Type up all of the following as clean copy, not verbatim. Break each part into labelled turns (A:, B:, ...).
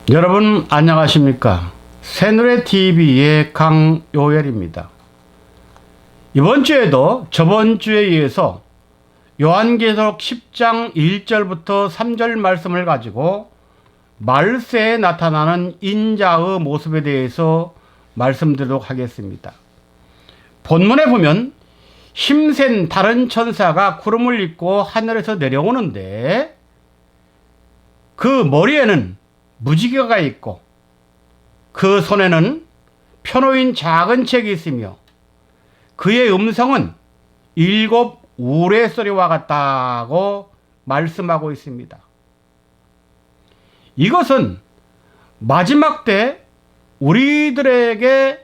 A: 여러분 안녕하십니까? 새누레TV의 강요열입니다. 이번 주에도 저번 주에 이어서 요한계시록 10장 1절부터 3절 말씀을 가지고 말세에 나타나는 인자의 모습에 대해서 말씀드리도록 하겠습니다. 본문에 보면 힘센 다른 천사가 구름을 입고 하늘에서 내려오는데 그 머리에는 무지개가 있고 그 손에는 펴놓인 작은 책이 있으며 그의 음성은 7 우레소리와 같다고 말씀하고 있습니다. 이것은 마지막 때 우리들에게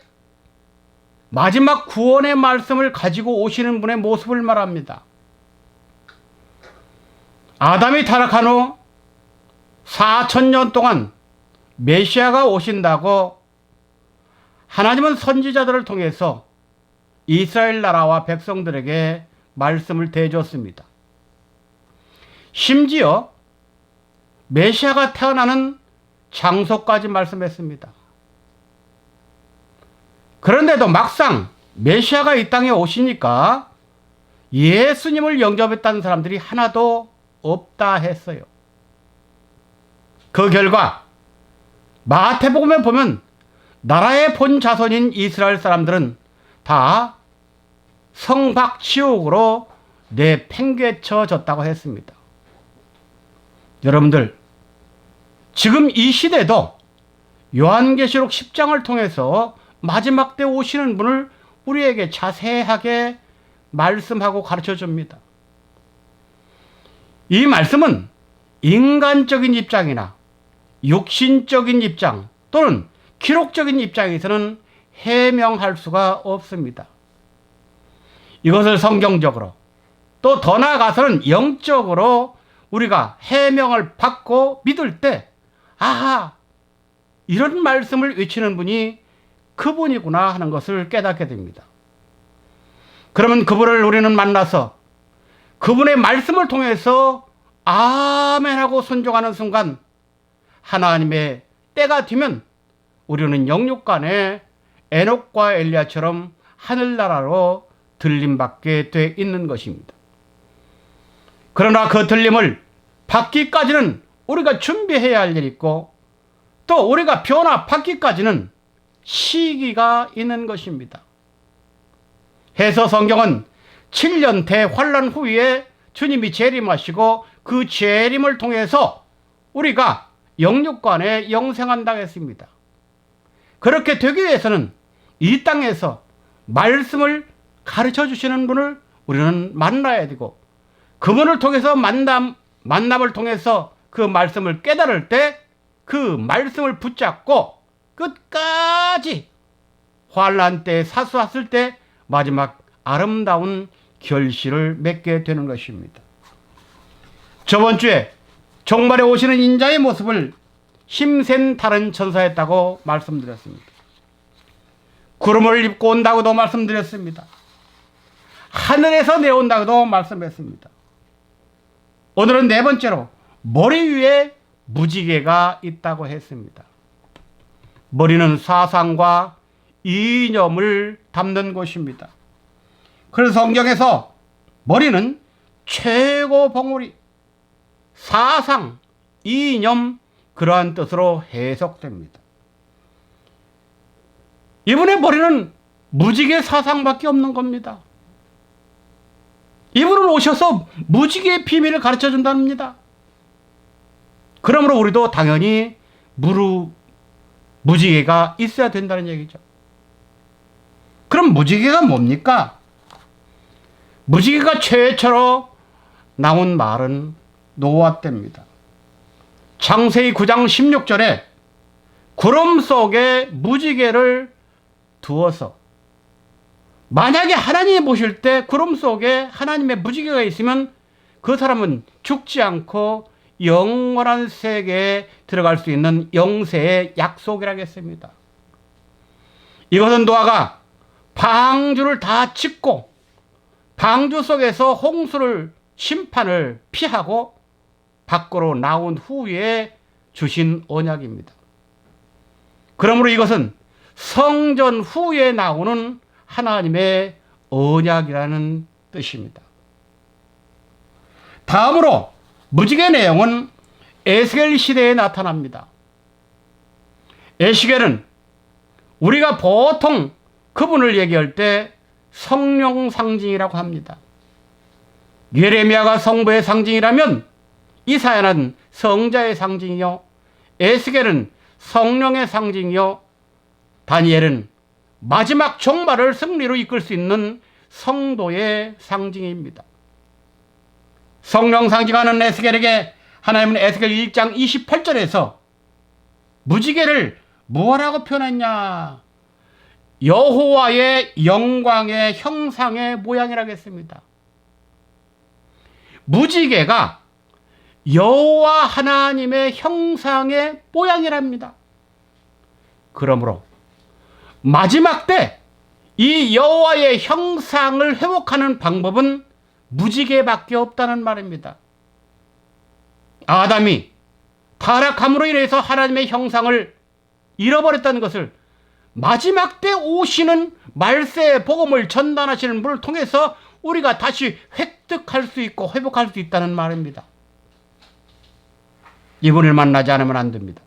A: 마지막 구원의 말씀을 가지고 오시는 분의 모습을 말합니다. 아담이 타락한 후 4000년 동안 메시아가 오신다고 하나님은 선지자들을 통해서 이스라엘 나라와 백성들에게 말씀을 대줬습니다. 심지어 메시아가 태어나는 장소까지 말씀했습니다. 그런데도 막상 메시아가 이 땅에 오시니까 예수님을 영접했다는 사람들이 하나도 없다 했어요. 그 결과 마태복음에 보면 나라의 본 자손인 이스라엘 사람들은 다 성박지옥으로 내팽개쳐졌다고 했습니다. 여러분들, 지금 이 시대도 요한계시록 10장을 통해서 마지막 때 오시는 분을 우리에게 자세하게 말씀하고 가르쳐 줍니다. 이 말씀은 인간적인 입장이나 육신적인 입장 또는 기록적인 입장에서는 해명할 수가 없습니다. 이것을 성경적으로 또 더 나아가서는 영적으로 우리가 해명을 받고 믿을 때 아하, 이런 말씀을 외치는 분이 그분이구나 하는 것을 깨닫게 됩니다. 그러면 그분을 우리는 만나서 그분의 말씀을 통해서 아멘하고 순종하는 순간 하나님의 때가 되면 우리는 영육간에 에녹과 엘리야처럼 하늘나라로 들림받게 돼 있는 것입니다. 그러나 그 들림을 받기까지는 우리가 준비해야 할 일이 있고 또 우리가 변화 받기까지는 시기가 있는 것입니다. 해서 성경은 7년 대환란 후에 주님이 재림하시고 그 재림을 통해서 우리가 영육간에 영생한다고 했습니다. 그렇게 되기 위해서는 이 땅에서 말씀을 가르쳐 주시는 분을 우리는 만나야 되고 그분을 통해서 만남을 통해서 그 말씀을 깨달을 때 그 말씀을 붙잡고 끝까지 환란 때 사수했을 때 마지막 아름다운 결실을 맺게 되는 것입니다. 저번 주에 종말에 오시는 인자의 모습을 힘센 다른 천사였다고 말씀드렸습니다. 구름을 입고 온다고도 말씀드렸습니다. 하늘에서 내온다고도 말씀했습니다. 오늘은 네 번째로 머리 위에 무지개가 있다고 했습니다. 머리는 사상과 이념을 담는 곳입니다. 그래서 성경에서 머리는 최고 봉우리, 사상, 이념 그러한 뜻으로 해석됩니다. 이분의 머리는 무지개 사상밖에 없는 겁니다. 이분은 오셔서 무지개의 비밀을 가르쳐 준답니다. 그러므로 우리도 당연히 무지개가 있어야 된다는 얘기죠. 그럼 무지개가 뭡니까? 무지개가 최초로 나온 말은 노아 때입니다. 창세기 9장 16절에 구름 속에 무지개를 두어서 만약에 하나님이 보실 때 구름 속에 하나님의 무지개가 있으면 그 사람은 죽지 않고 영원한 세계에 들어갈 수 있는 영세의 약속이라고 했습니다. 이것은 노아가 방주를 다 짓고 방주 속에서 홍수를 심판을 피하고 밖으로 나온 후에 주신 언약입니다. 그러므로 이것은 성전 후에 나오는 하나님의 언약이라는 뜻입니다. 다음으로 무지개 내용은 에스겔 시대에 나타납니다. 에스겔은 우리가 보통 그분을 얘기할 때 성령 상징이라고 합니다. 예레미야가 성부의 상징이라면 이사야는 성자의 상징이요, 에스겔은 성령의 상징이요, 다니엘은 마지막 종말을 승리로 이끌 수 있는 성도의 상징입니다. 성령 상징하는 에스겔에게 하나님은 에스겔 1장 28절에서 무지개를 무엇이라고 표현했냐? 여호와의 영광의 형상의 모양이라고 했습니다. 무지개가 여호와 하나님의 형상의 모양이랍니다. 그러므로 마지막 때 이 여호와의 형상을 회복하는 방법은 무지개밖에 없다는 말입니다. 아담이 타락함으로 인해서 하나님의 형상을 잃어버렸다는 것을 마지막 때 오시는 말세의 복음을 전달하시는 분을 통해서 우리가 다시 획득할 수 있고 회복할 수 있다는 말입니다. 이분을 만나지 않으면 안 됩니다.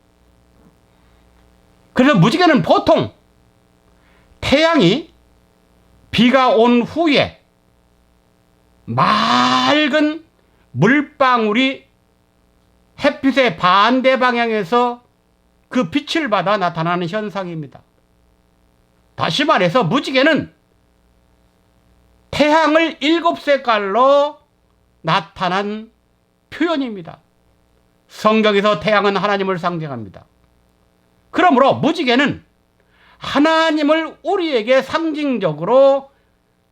A: 그래서 무지개는 보통 태양이 비가 온 후에 맑은 물방울이 햇빛의 반대 방향에서 그 빛을 받아 나타나는 현상입니다. 다시 말해서 무지개는 태양을 7색깔로 나타난 표현입니다. 성경에서 태양은 하나님을 상징합니다. 그러므로 무지개는 하나님을 우리에게 상징적으로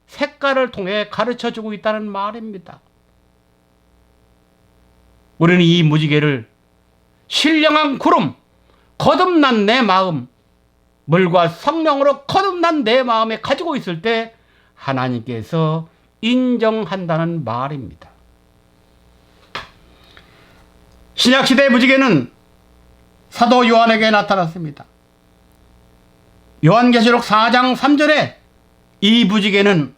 A: 색깔을 통해 가르쳐주고 있다는 말입니다. 우리는 이 무지개를 신령한 구름, 거듭난 내 마음, 물과 성령으로 거듭난 내 마음에 가지고 있을 때 하나님께서 인정한다는 말입니다. 신약시대의 무지개는 사도 요한에게 나타났습니다. 요한계시록 4장 3절에 이 무지개는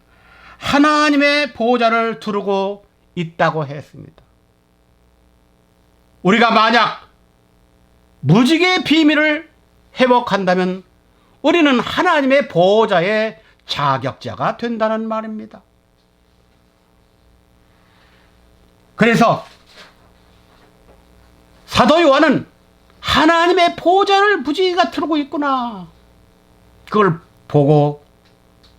A: 하나님의 보호자를 두르고 있다고 했습니다. 우리가 만약 무지개의 비밀을 회복한다면 우리는 하나님의 보호자의 자격자가 된다는 말입니다. 그래서 사도 요한은 하나님의 보호자를 무지개가 두르고 있구나, 그걸 보고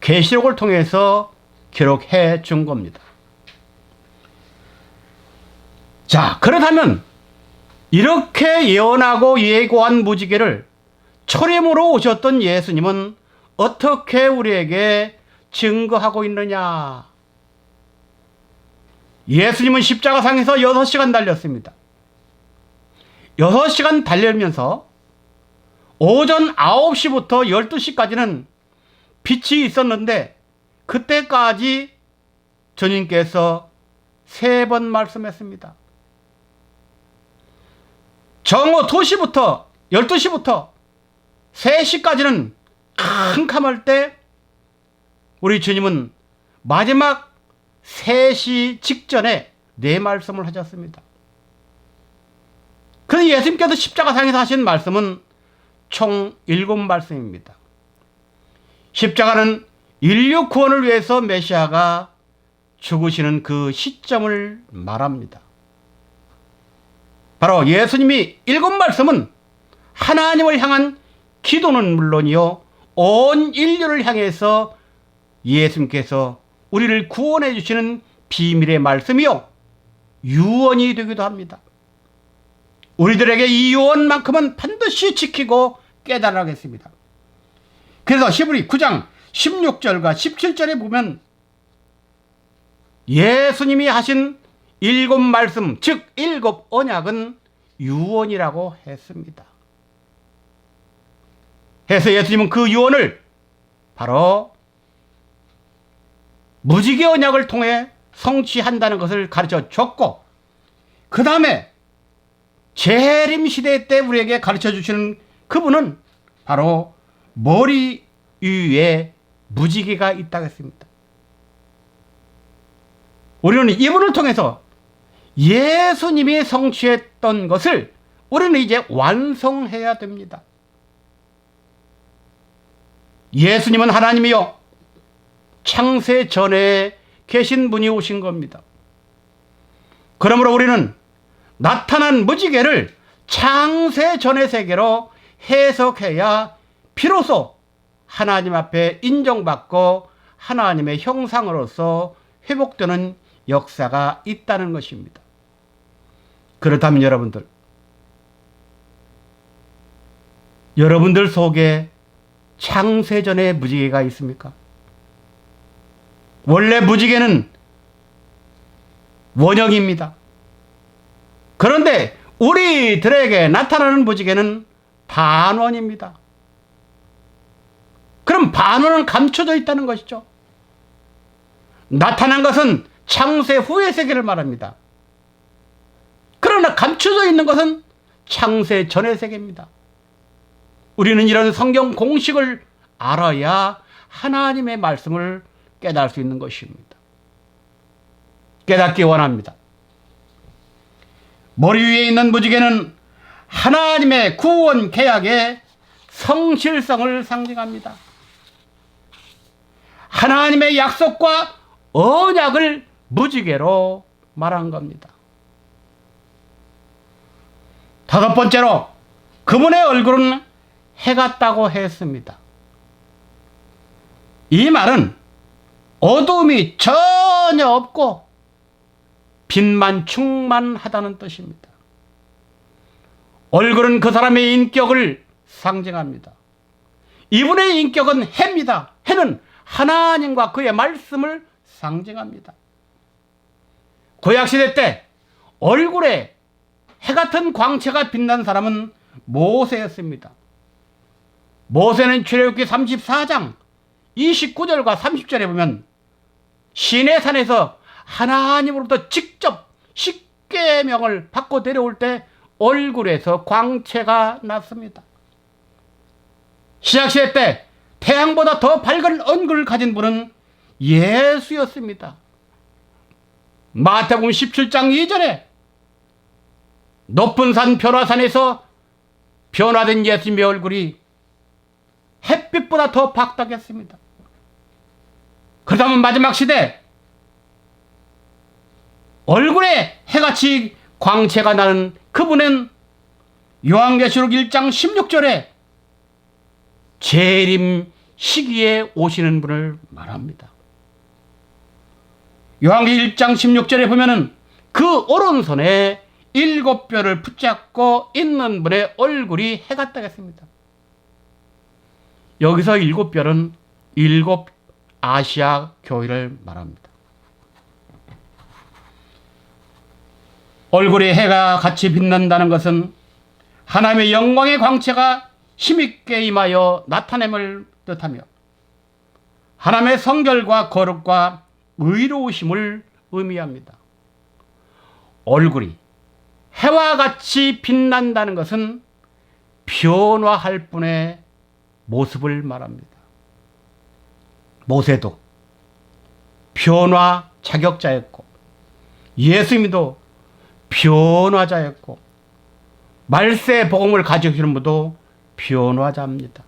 A: 계시록을 통해서 기록해 준 겁니다. 자, 그렇다면 이렇게 예언하고 예고한 무지개를 초림으로 오셨던 예수님은 어떻게 우리에게 증거하고 있느냐? 예수님은 십자가상에서 6시간 달렸습니다. 6시간 달리면서 오전 9시부터 12시까지는 빛이 있었는데 그때까지 주님께서 3번 말씀했습니다. 정오 2시부터 12시부터 3시까지는 캄캄할 때 우리 주님은 마지막 3시 직전에 4말씀을 하셨습니다. 그래서 예수님께서 십자가상에서 하신 말씀은 총 7말씀입니다. 십자가는 인류 구원을 위해서 메시아가 죽으시는 그 시점을 말합니다. 바로 예수님이 7말씀은 하나님을 향한 기도는 물론이요, 온 인류를 향해서 예수님께서 우리를 구원해 주시는 비밀의 말씀이요, 유언이 되기도 합니다. 우리들에게 이 유언만큼은 반드시 지키고 깨달아야겠습니다. 그래서 히브리 9장 16절과 17절에 보면 예수님이 하신 7말씀, 즉 7 언약은 유언이라고 했습니다. 그래서 예수님은 그 유언을 바로 무지개 언약을 통해 성취한다는 것을 가르쳐 줬고, 그 다음에 재림 시대 때 우리에게 가르쳐 주시는 그분은 바로 머리 위에 무지개가 있다고 했습니다. 우리는 이분을 통해서 예수님이 성취했던 것을 우리는 이제 완성해야 됩니다. 예수님은 하나님이요 창세 전에 계신 분이 오신 겁니다. 그러므로 우리는 나타난 무지개를 창세 전의 세계로 해석해야 비로소 하나님 앞에 인정받고 하나님의 형상으로서 회복되는 역사가 있다는 것입니다. 그렇다면 여러분들 속에 창세전의 무지개가 있습니까? 원래 무지개는 원형입니다. 그런데 우리들에게 나타나는 무지개는 반원입니다. 그럼 반원은 감춰져 있다는 것이죠. 나타난 것은 창세 후의 세계를 말합니다. 그러나 감춰져 있는 것은 창세 전의 세계입니다. 우리는 이런 성경 공식을 알아야 하나님의 말씀을 깨달을 수 있는 것입니다. 깨닫기 원합니다. 머리 위에 있는 무지개는 하나님의 구원 계약의 성실성을 상징합니다. 하나님의 약속과 언약을 무지개로 말한 겁니다. 다섯 번째로 그분의 얼굴은 해 같다고 했습니다. 이 말은 어두움이 전혀 없고 빛만 충만하다는 뜻입니다. 얼굴은 그 사람의 인격을 상징합니다. 이분의 인격은 해입니다. 해는 하나님과 그의 말씀을 상징합니다. 구약시대 때 얼굴에 해 같은 광채가 빛난 사람은 모세였습니다. 모세는 출애굽기 34장 29절과 30절에 보면 시내산에서 하나님으로부터 직접 십계명을 받고 내려올 때 얼굴에서 광채가 났습니다. 신약시대 때 태양보다 더 밝은 얼굴을 가진 분은 예수였습니다. 마태복음 17장 2절에 높은 산 변화산에서 변화된 예수님의 얼굴이 햇빛보다 더 밝다겠습니다. 그렇다면 마지막 시대 얼굴에 해같이 광채가 나는 그분은 요한계시록 1장 16절에 재림 시기에 오시는 분을 말합니다. 요한계시록 1장 16절에 보면은 그 오른손에 7뼈를 붙잡고 있는 분의 얼굴이 해 같다겠습니다. 여기서 7뼈는 7 아시아 교회를 말합니다. 얼굴에 해가 같이 빛난다는 것은 하나님의 영광의 광채가 힘있게 임하여 나타냄을 뜻하며 하나님의 성결과 거룩과 의로우심을 의미합니다. 얼굴이 해와 같이 빛난다는 것은 변화할 분의 모습을 말합니다. 모세도 변화 자격자였고 예수님도 변화자였고 말세 복음을 가지시는 분도 변화자입니다.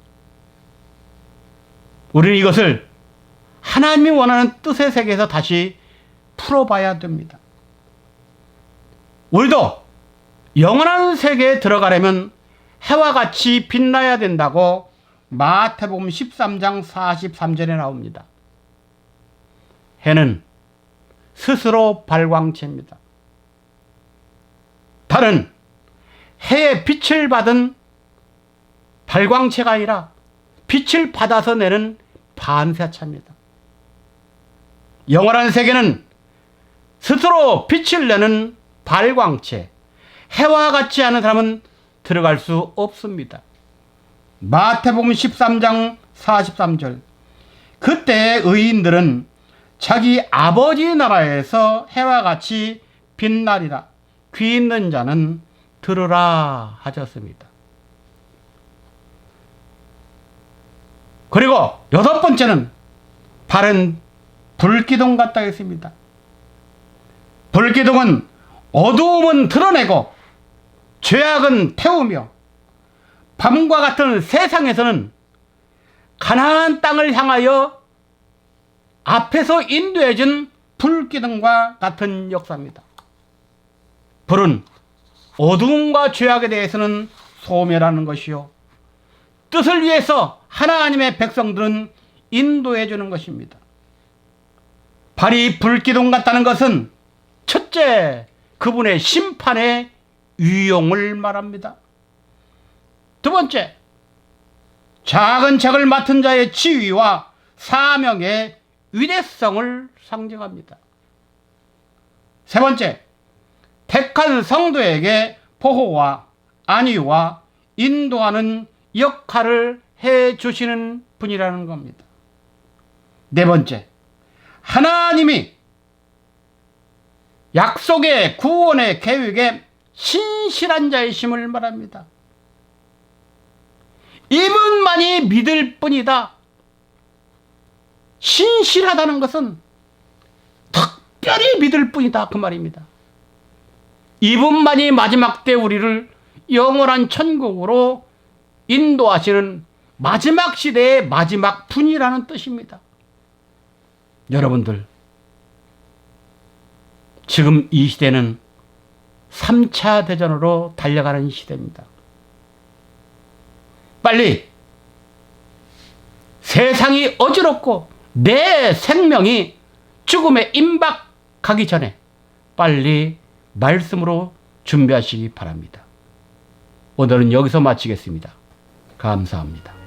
A: 우리는 이것을 하나님이 원하는 뜻의 세계에서 다시 풀어봐야 됩니다. 우리도 영원한 세계에 들어가려면 해와 같이 빛나야 된다고 마태복음 13장 43절에 나옵니다. 해는 스스로 발광체입니다. 달은 해의 빛을 받은 발광체가 아니라 빛을 받아서 내는 반사체입니다. 영원한 세계는 스스로 빛을 내는 발광체, 해와 같지 않은 사람은 들어갈 수 없습니다. 마태복음 13장 43절 그때 의인들은 자기 아버지 나라에서 해와 같이 빛나리라. 귀 있는 자는 들으라 하셨습니다. 그리고 여섯 번째는 바른 불기둥 같다 했습니다. 불기둥은 어두움은 드러내고 죄악은 태우며 밤과 같은 세상에서는 가나안 땅을 향하여 앞에서 인도해준 불기둥과 같은 역사입니다. 불은 어두움과 죄악에 대해서는 소멸하는 것이요, 뜻을 위해서 하나님의 백성들은 인도해 주는 것입니다. 발이 불기둥 같다는 것은 첫째, 그분의 심판의 위용을 말합니다. 두 번째, 작은 책을 맡은 자의 지위와 사명의 위대성을 상징합니다. 세 번째, 택한 성도에게 보호와 안위와 인도하는 역할을 해 주시는 분이라는 겁니다. 네 번째, 하나님이 약속의 구원의 계획에 신실한 자이심을 말합니다. 이분만이 믿을 뿐이다. 신실하다는 것은 특별히 믿을 뿐이다, 그 말입니다. 이분만이 마지막 때 우리를 영원한 천국으로 인도하시는 마지막 시대의 마지막 분이라는 뜻입니다. 여러분들, 지금 이 시대는 3차 대전으로 달려가는 시대입니다. 빨리 세상이 어지럽고 내 생명이 죽음에 임박하기 전에 빨리 말씀으로 준비하시기 바랍니다. 오늘은 여기서 마치겠습니다. 감사합니다.